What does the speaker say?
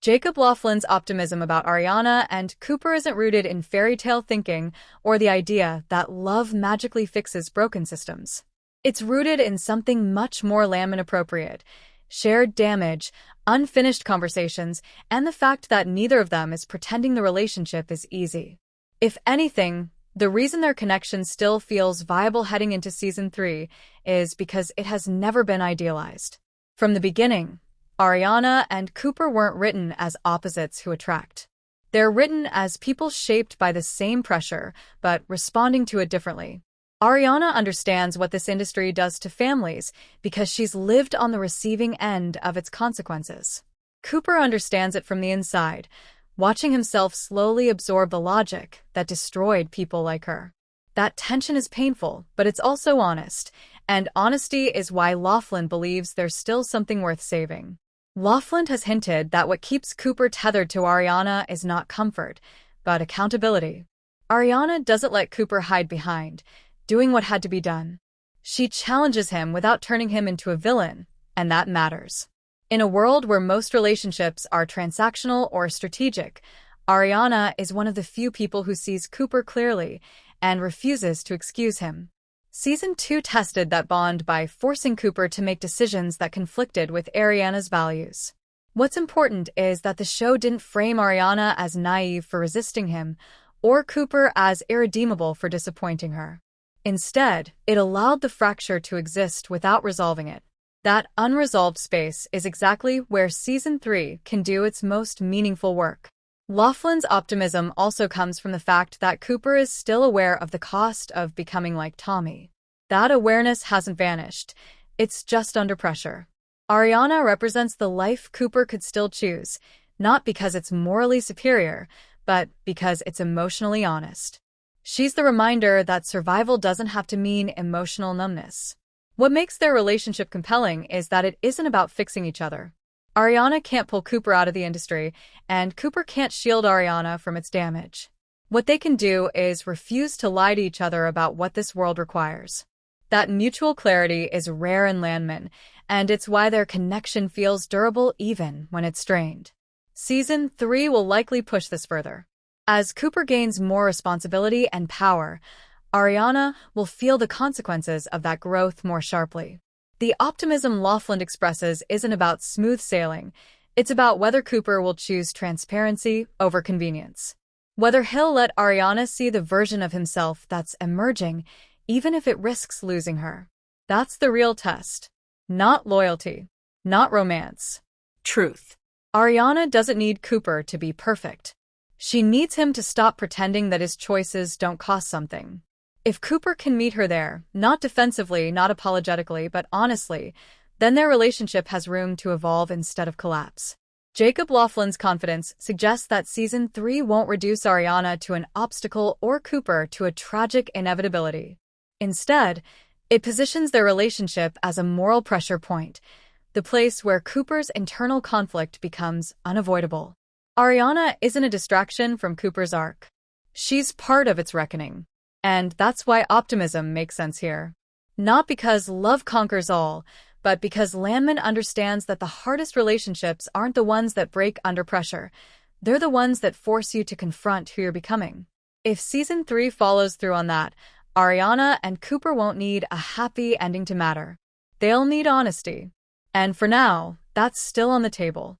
Jacob Lofland's optimism about Ariana and Cooper isn't rooted in fairy tale thinking or the idea that love magically fixes broken systems. It's rooted in something much more Landman appropriate: shared damage, unfinished conversations, and the fact that neither of them is pretending the relationship is easy. If anything, the reason their connection still feels viable heading into season 3 is because it has never been idealized. From the beginning, Ariana and Cooper weren't written as opposites who attract. They're written as people shaped by the same pressure, but responding to it differently. Ariana understands what this industry does to families because she's lived on the receiving end of its consequences. Cooper understands it from the inside, watching himself slowly absorb the logic that destroyed people like her. That tension is painful, but it's also honest, and honesty is why Lofland believes there's still something worth saving. Lofland has hinted that what keeps Cooper tethered to Ariana is not comfort, but accountability. Ariana doesn't let Cooper hide behind, doing what had to be done. She challenges him without turning him into a villain, and that matters. In a world where most relationships are transactional or strategic, Ariana is one of the few people who sees Cooper clearly and refuses to excuse him. Season 2 tested that bond by forcing Cooper to make decisions that conflicted with Ariana's values. What's important is that the show didn't frame Ariana as naive for resisting him, or Cooper as irredeemable for disappointing her. Instead, it allowed the fracture to exist without resolving it. That unresolved space is exactly where Season 3 can do its most meaningful work. Lofland's optimism also comes from the fact that Cooper is still aware of the cost of becoming like Tommy. That awareness hasn't vanished. It's just under pressure. Ariana represents the life Cooper could still choose, not because it's morally superior, but because it's emotionally honest. She's the reminder that survival doesn't have to mean emotional numbness. What makes their relationship compelling is that it isn't about fixing each other. Ariana can't pull Cooper out of the industry, and Cooper can't shield Ariana from its damage. What they can do is refuse to lie to each other about what this world requires. That mutual clarity is rare in Landman, and it's why their connection feels durable even when it's strained. Season 3 will likely push this further. As Cooper gains more responsibility and power, Ariana will feel the consequences of that growth more sharply. The optimism Lofland expresses isn't about smooth sailing. It's about whether Cooper will choose transparency over convenience. Whether he'll let Ariana see the version of himself that's emerging, even if it risks losing her. That's the real test. Not loyalty. Not romance. Truth. Ariana doesn't need Cooper to be perfect. She needs him to stop pretending that his choices don't cost something. If Cooper can meet her there, not defensively, not apologetically, but honestly, then their relationship has room to evolve instead of collapse. Jacob Lofland's confidence suggests that Season 3 won't reduce Ariana to an obstacle or Cooper to a tragic inevitability. Instead, it positions their relationship as a moral pressure point, the place where Cooper's internal conflict becomes unavoidable. Ariana isn't a distraction from Cooper's arc. She's part of its reckoning. And that's why optimism makes sense here. Not because love conquers all, but because Landman understands that the hardest relationships aren't the ones that break under pressure. They're the ones that force you to confront who you're becoming. If Season 3 follows through on that, Ariana and Cooper won't need a happy ending to matter. They'll need honesty. And for now, that's still on the table.